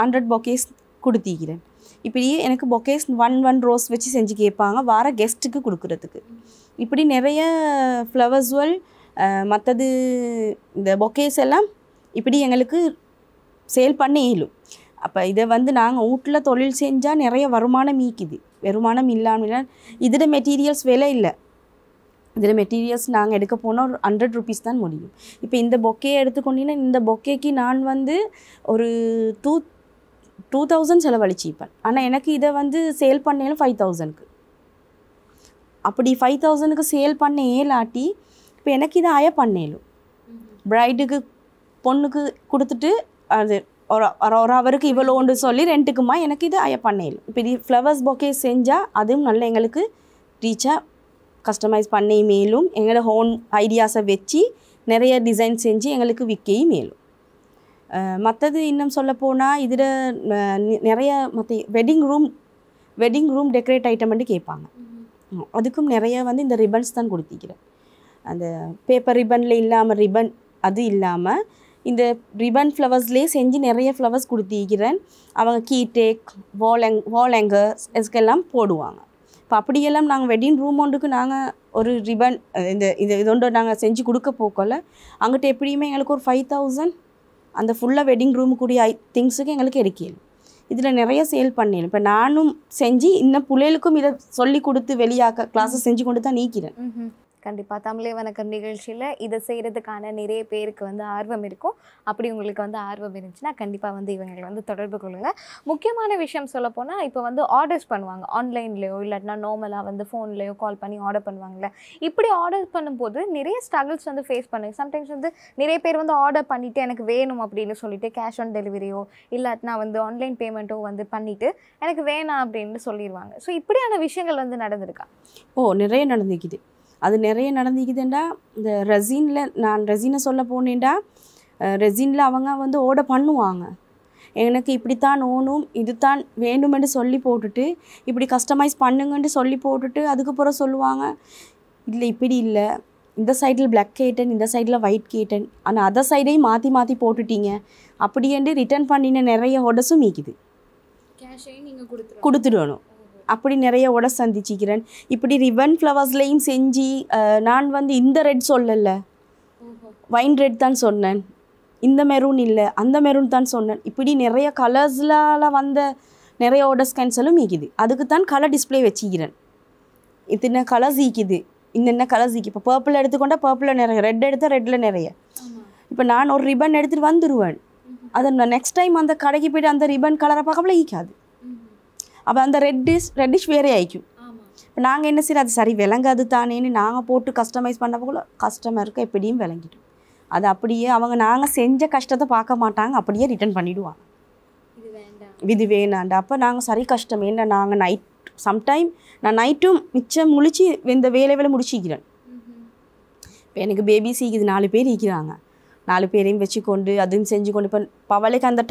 100 பொக்கேஸ் கொடுத்திக்கிறேன். இப்படியே எனக்கு பொக்கேஸ் 1 ரோஸ் வச்சு செஞ்சு கேட்பாங்க வார கெஸ்ட்டுக்கு கொடுக்குறதுக்கு. இப்படி நிறைய ஃப்ளவர்ஸ்வல் மற்றது இந்த பொக்கேஸ் எல்லாம் இப்படி எங்களுக்கு சேல் பண்ண இயலும். அப்போ இதை வந்து நாங்கள் வீட்டில் தொழில் செஞ்சால் நிறைய வருமானம் ஈக்குது. வருமானம் இல்லாமல் இதில் மெட்டீரியல்ஸ் விலை இல்லை, இதில் மெட்டீரியல்ஸ் நாங்கள் எடுக்க போனால் ஒரு 100 rupees தான் முடியும். இப்போ இந்த பொக்கே எடுத்துக்கொண்டீங்கன்னா இந்த பொக்கேக்கு நான் வந்து ஒரு 2000 செலவழிச்சிப்பேன். ஆனால் எனக்கு இதை வந்து சேல் பண்ணேலும் 5000க்கு. அப்படி 5000க்கு சேல் பண்ண ஏலாட்டி இப்போ எனக்கு இதை பண்ணேலும் ப்ரைடுக்கு பொண்ணுக்கு கொடுத்துட்டு அது ஒரு அவருக்கு இவ்வளோ ஒன்று சொல்லி ரெண்ட்டுக்குமா எனக்கு இது பண்ணேலும். இப்போ இது ஃப்ளவர்ஸ் பொக்கே செஞ்சால் அதுவும் நல்ல எங்களுக்கு ரீச்சாக கஸ்டமைஸ் பண்ணி மேலும் எங்களோட ஹோன் ஐடியாஸை வச்சு நிறைய டிசைன் செஞ்சு எங்களுக்கு விற்கையும் மேலும். மற்றது இன்னும் சொல்லப்போனால் இதில் நிறைய மற்ற வெட்டிங் ரூம் டெக்கரேட் ஐட்டம் வந்து கேட்பாங்க. அதுக்கும் நிறைய வந்து இந்த ரிப்பன்ஸ் தான் கொடுத்திக்கிறேன். அந்த பேப்பர் ரிப்பனில் இல்லாமல் ரிப்பன் அது இல்லாமல் இந்த ரிப்பன் ஃப்ளவர்ஸ்லேயே செஞ்சு நிறைய ஃப்ளவர்ஸ் கொடுத்திக்கிறேன். அவங்க கீடேக் வால் ஹேங்கர்ஸ் இதுக்கெல்லாம் போடுவாங்க. இப்போ அப்படியெல்லாம் நாங்கள் வெட்டிங் ரூம் ஒன்றுக்கு நாங்கள் ஒரு ரிப்பன் இது ஒன்று நாங்கள் செஞ்சு கொடுக்க போக்கல அங்கிட்ட எப்படியுமே எங்களுக்கு ஒரு 5000 அந்த ஃபுல்லாக வெட்டிங் ரூமுக்குரிய திங்ஸுக்கு எங்களுக்கு இருக்கணும். இதில் நிறைய சேல் பண்ணிடலாம். இப்போ நானும் செஞ்சு இன்னும் பிள்ளைகளுக்கும் இதை சொல்லி கொடுத்து வெளியாக கிளாஸஸ் செஞ்சு கொண்டு தான் நீக்கிறேன். கண்டிப்பாக தமிழே வணக்கம் நிகழ்ச்சியில் இதை செய்கிறதுக்கான நிறைய பேருக்கு வந்து ஆர்வம் இருக்கும். அப்படி உங்களுக்கு வந்து ஆர்வம் இருந்துச்சுன்னா கண்டிப்பாக வந்து இவங்களை வந்து தொடர்பு கொள்ளுங்கள். முக்கியமான விஷயம் சொல்லப்போனால் இப்போ வந்து ஆர்டர்ஸ் பண்ணுவாங்க ஆன்லைன்லேயோ இல்லாட்டினா நார்மலாக வந்து ஃபோன்லேயோ கால் பண்ணி ஆர்டர் பண்ணுவாங்களே. இப்படி ஆர்டர் பண்ணும்போது நிறைய ஸ்ட்ரகிள்ஸ் வந்து ஃபேஸ் பண்ணுங்க. சம்டைம்ஸ் வந்து நிறைய பேர் வந்து ஆர்டர் பண்ணிவிட்டு எனக்கு வேணும் அப்படின்னு சொல்லிட்டு கேஷ் ஆன் டெலிவரியோ இல்லாட்டினா வந்து ஆன்லைன் பேமெண்ட்டோ வந்து பண்ணிவிட்டு எனக்கு வேணாம் அப்படின்னு சொல்லிடுவாங்க. ஸோ இப்படியான விஷயங்கள் வந்து நடந்திருக்கா? நிறைய நடந்துக்குது. அது நிறைய நடந்துக்குதுண்டா. இந்த ரெசினை சொல்ல போனேன்டா, ரெசினில் அவங்க வந்து ஆர்டர் பண்ணுவாங்க. எனக்கு இப்படித்தான் ஓணும் இதுதான் வேணுமென்று சொல்லி போட்டுட்டு இப்படி கஸ்டமைஸ் பண்ணுங்கன்னு சொல்லி போட்டுட்டு அதுக்கப்புறம் சொல்லுவாங்க இல்லை இப்படி இல்லை, இந்த சைடில் பிளாக் கேட்டன் இந்த சைடில் ஒயிட் கேட்டன், ஆனால் அதர் சைடையும் மாற்றி போட்டுட்டீங்க அப்படின்ட்டு ரிட்டர்ன் பண்ணின நிறைய ஆர்டர்ஸும் மீக்குது. கேஷையும் நீங்கள் கொடுத்துடணும். அப்படி நிறைய உட சந்திச்சிக்கிறேன். இப்படி ரிப்பன் ஃப்ளவர்ஸ்லையும் செஞ்சு நான் வந்து இந்த ரெட் சொல்லலை, வைன் ரெட் தான் சொன்னேன், இந்த மெரூன் இல்லை அந்த மெரூன் தான் சொன்னேன். இப்படி நிறைய கலர்ஸில் வந்த நிறைய ஆர்டர்ஸ் கேன்சலும் ஈக்குது. அதுக்கு தான் கலர் டிஸ்பிளே வச்சுக்கிறேன். இத்தனை கலர்ஸ் ஈக்குது, இன்னென்ன கலர்ஸ் ஈக்கு. இப்போ பர்பிள் எடுத்துக்கொண்டா பர்பிளில் நிறைய, ரெட் எடுத்தால் ரெட்டில் நிறைய. இப்போ நான் ஒரு ரிப்பன் எடுத்துகிட்டு வந்துடுவேன், அதை நெக்ஸ்ட் டைம் அந்த கடைக்கு போய்ட்டு அந்த ரிப்பன் கலரை பார்க்கல ஈக்காது. அப்போ அந்த ரெட்டிஷ் வேறே ஆயிக்கும். இப்போ நாங்கள் என்ன செய்யறது, அது சரி விளங்காது தானேன்னு நாங்கள் போட்டு கஸ்டமைஸ் பண்ண போல கஸ்டமருக்கு எப்படியும் விளங்கிடும். அது அப்படியே அவங்க நாங்கள் செஞ்ச கஷ்டத்தை பார்க்க மாட்டாங்க, அப்படியே ரிட்டர்ன் பண்ணிவிடுவாங்க. இது வேணாண்டா. அப்போ நாங்கள் சரி கஷ்டம். ஏன்னா நாங்கள் நைட் சம்டைம் நான் நைட்டும் மிச்சம் முழிச்சு இந்த வேலை முடிச்சிக்கிறேன். இப்போ எனக்கு பேபிஸிக்கு 4 பேர் இருக்கிறாங்க. 4 பேரையும் வச்சுக்கொண்டு அதுவும் செஞ்சு கொண்டு இப்போ பவளைக்கு அந்த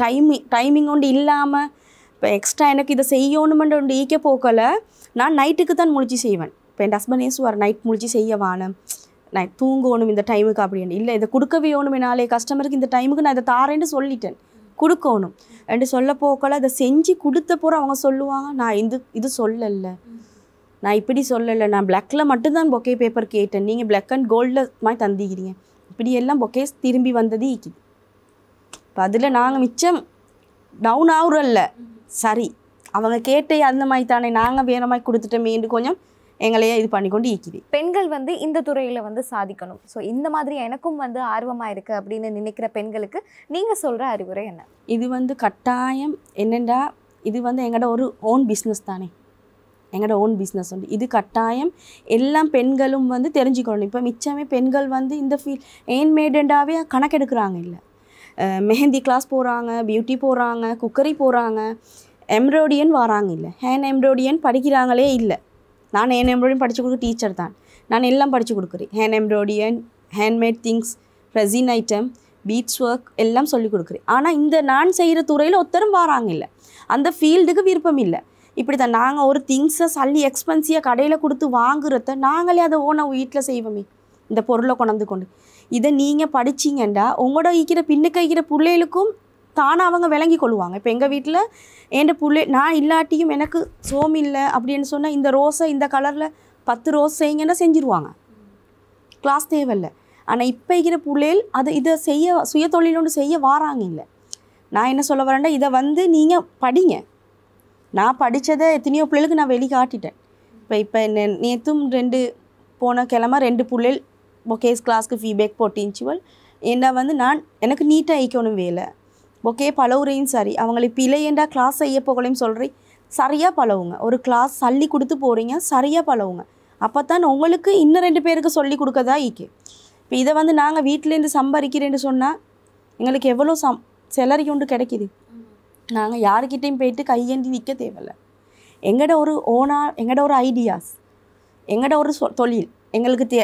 டைமிங் ஒன்று இல்லாமல் இப்போ எக்ஸ்ட்ரா எனக்கு இதை செய்யணுமென்ற ஒன்று ஈக்க போக்கல நான் நைட்டுக்கு தான் முழிச்சு செய்வேன். இப்போ என் ஹஸ்பண்ட் ஏசுவார் நைட் முழிச்சு செய்ய வானம், நான் தூங்கணும் இந்த டைமுக்கு அப்படின்னு. இல்லை இதை கொடுக்கவே வேணும், நாளே கஸ்டமருக்கு இந்த டைமுக்கு நான் இதை தாரேன்னு சொல்லிட்டேன், கொடுக்கணும் ரெண்டு சொல்ல போக்கல அதை செஞ்சு கொடுத்த போகிற அவங்க சொல்லுவாங்க நான் இது சொல்லலை, நான் இப்படி சொல்லலை, நான் பிளாக்கில் மட்டும்தான் பொக்கே பேப்பர் கேட்டேன், நீங்கள் பிளாக் அண்ட் கோல்டில் மாதிரி தந்திக்கிறீங்க. இப்படி எல்லாம் பொக்கேஸ் திரும்பி வந்தது இருக்குது. இப்போ அதில் நாங்கள் மிச்சம் டவுன் ஆகுறல்ல, சரி அவங்க கேட்டே அந்த மாதிரி தானே நாங்கள் வேறு மாதிரி கொடுத்துட்டோமேன்னு கொஞ்சம் எங்களையே இது பண்ணி கொண்டு ஈக்குது. பெண்கள் வந்து இந்த துறையில் வந்து சாதிக்கணும், ஸோ இந்த மாதிரி எனக்கும் வந்து ஆர்வமாக இருக்குது அப்படின்னு நினைக்கிற பெண்களுக்கு நீங்கள் சொல்கிற அறிவுரை என்ன? இது வந்து கட்டாயம் என்னென்னா இது வந்து எங்களோட ஒரு ஓன் பிஸ்னஸ் தானே, எங்களோட ஓன் பிஸ்னஸ் உண்டு. இது கட்டாயம் எல்லாம் பெண்களும் வந்து தெரிஞ்சுக்கணும். இப்போ மிச்சமே பெண்கள் வந்து இந்த ஹேண்ட்மேடாகவே கணக்கெடுக்கிறாங்க. இல்லை மெஹந்தி கிளாஸ் போகிறாங்க, பியூட்டி போகிறாங்க, குக்கரி போகிறாங்க, எம்ப்ராய்டியன் வராங்க. இல்லை ஹேண்ட் எம்ப்ராய்டியன் படிக்கிறாங்களே இல்லை. நான் ஹேண்ட் எம்ப்ராய்டியன் படித்து கொடுக்குற டீச்சர் தான், நான் எல்லாம் படித்து கொடுக்குறேன். Hand embroidery, handmade things, resin item, beads work எல்லாம் சொல்லிக் கொடுக்குறேன். ஆனால் இந்த நான் செய்கிற துறையில் ஒருத்தரும் வராங்க இல்லை, அந்த ஃபீல்டுக்கு விருப்பம் இல்லை. இப்படி தான் நாங்கள் ஒரு திங்ஸை சல்லி எக்ஸ்பென்சிவாக கடையில் கொடுத்து வாங்குறத நாங்களே அதை ஓனாக வீட்டில் செய்வோமே, இந்த பொருளை கொண்டு இதை நீங்கள் படிச்சிங்கண்டா உங்களோட ஈக்கிற பின்னுக்கு வைக்கிற பிள்ளைகளுக்கும் தானாக அவங்க விளங்கி கொள்ளுவாங்க. இப்போ எங்கள் வீட்டில் என் பிள்ளை நான் இல்லாட்டியும் எனக்கு சோம் இல்லை அப்படின்னு சொன்னால் இந்த ரோஸை இந்த கலரில் 10 ரோஸ் செய்யுங்கன்னா செஞ்சுருவாங்க, கிளாஸ் தேவையில்லை. ஆனால் இப்போ இருக்கிற பிள்ளைகள் இதை செய்ய சுய தொழில் ஒன்று செய்ய வாராங்க இல்லை. நான் என்ன சொல்ல வரேன்டா, இதை வந்து நீங்கள் படிங்க. நான் படித்ததை எத்தனையோ பிள்ளைகளுக்கு நான் வெளி காட்டிட்டேன். இப்போ நேற்றும் போன கிழமை 2 பிள்ளைகள் பொக்கேஸ் கிளாஸ்க்கு ஃபீட்பேக் போட்டிச்சுவல். என்ன வந்து எனக்கு நீட்டாக ஈக்கணும் வேலை, பொக்கே பழகுறையும் சரி, அவங்களை பிழையண்டா கிளாஸ் செய்ய போகலையும் சொல்கிறேன், சரியாக பழகுங்க. ஒரு கிளாஸ் சல்லி கொடுத்து போகிறீங்க, சரியாக பழகுங்க. அப்போ தான் உங்களுக்கு இன்னும் 2 பேருக்கு சொல்லி கொடுக்கதா ஈக்கு. இப்போ இதை வந்து நாங்கள் வீட்டிலேருந்து சம்பாதிக்கிறேன்னு சொன்னால் எங்களுக்கு எவ்வளோ செலரி கொண்டு கிடைக்கிது. நாங்கள் யாருக்கிட்டையும் போய்ட்டு கையேந்தி நிற்க தேவையில்லை. எங்களோட ஒரு எங்களோட ஒரு ஐடியாஸ், எங்களோட ஒரு தொழில் எங்களுக்கு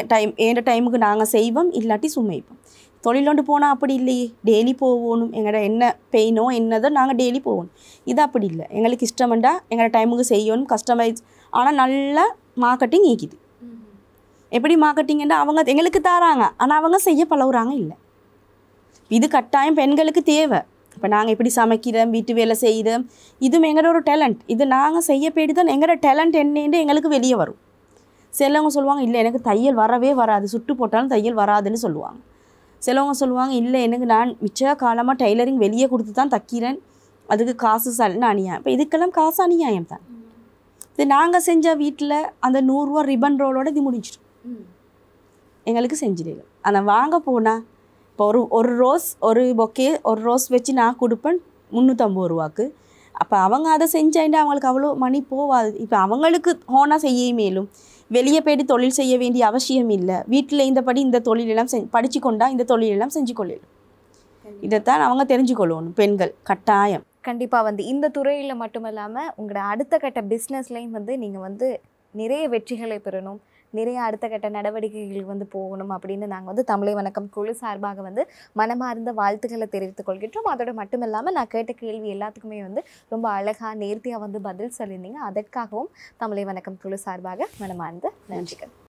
எந்த டைமுக்கு நாங்கள் செய்வோம், இல்லாட்டி சும்மைப்போம். தொழிலோண்டு போனால் அப்படி இல்லையே, டெய்லி போகணும். எங்களோட என்ன பெயினோ என்னதோ நாங்கள் டெய்லி போகணும். இது அப்படி இல்லை, எங்களுக்கு இஷ்டமெண்டா எங்களோட டைமுக்கு செய்யணும், கஸ்டமைஸ். ஆனால் நல்லா மார்க்கெட்டிங் ஈக்குது. எப்படி மார்க்கெட்டிங்கன்னா அவங்க எங்களுக்கு தராங்க, ஆனால் அவங்க செய்ய பழகுறாங்க இல்லை. இது கட்டாயம் பெண்களுக்கு தேவை. இப்போ நாங்கள் எப்படி சமைக்கிறோம், வீட்டு வேலை செய்கிறோம், இதுவும் எங்களோட ஒரு டேலண்ட். இது நாங்கள் செய்ய போய்ட்டு தான் எங்களோட டேலண்ட் என்னன்னு எங்களுக்கு வெளியே வரும். சிலவங்க சொல்லுவாங்க இல்லை எனக்கு தையல் வரவே வராது, சுட்டு போட்டாலும் தையல் வராதுன்னு சொல்லுவாங்க. சிலவங்க சொல்லுவாங்க இல்லை எனக்கு நான் மிச்ச காலமாக டெய்லரிங் வெளியே கொடுத்து தான் தைக்கிறேன், அதுக்கு காசு சல்னு அநியாயம். இப்போ இதுக்கெல்லாம் காசு அநியாயம் தான். இது நாங்கள் செஞ்ச வீட்டில் அந்த 100 ரூபா ரிப்பன் ரோலோடு இது முடிஞ்சிடும், எங்களுக்கு செஞ்சிடலாம். ஆனால் வாங்க போனால் இப்போ ஒரு ரோஸ் ஒரு பொக்கே ஒரு ரோஸ் வச்சு நான் கொடுப்பேன் 350 ரூபாக்கு. அப்போ அவங்க அதை செஞ்சாண்டா அவங்களுக்கு அவ்வளோ மணி போகாது. இப்போ அவங்களுக்கு ஹோனாக செய்ய மேலும் வெளியே போய்ட்டு தொழில் செய்ய வேண்டிய அவசியம் இல்லை. வீட்டில் இந்தபடி இந்த தொழிலெல்லாம் படித்து கொண்டா இந்த தொழிலெல்லாம் செஞ்சு கொள்ளலாம். இதைத்தான் அவங்க தெரிஞ்சுக்கொள்ளணும் பெண்கள் கட்டாயம். கண்டிப்பாக வந்து இந்த துறையில் மட்டும் இல்லாமல் உங்களோட அடுத்த கட்ட பிஸ்னஸ்லையும் வந்து நீங்கள் வந்து நிறைய வெற்றிகளை பெறணும், நிறைய அடுத்த கட்ட நடவடிக்கைகள் வந்து போகணும் அப்படின்னு நாங்கள் வந்து தமிழை வணக்கம் குழு சார்பாக வந்து மனமார்ந்த வாழ்த்துக்களை தெரிவித்துக் கொள்கின்றோம். அதோடு மட்டும் இல்லாமல் நான் கேட்ட கேள்வி எல்லாத்துக்குமே வந்து ரொம்ப அழகாக நேர்த்தியாக வந்து பதில் சொல்லியிருந்தீங்க. அதற்காகவும் தமிழை வணக்கம் குழு சார்பாக மனமார்ந்த நன்றிகள்.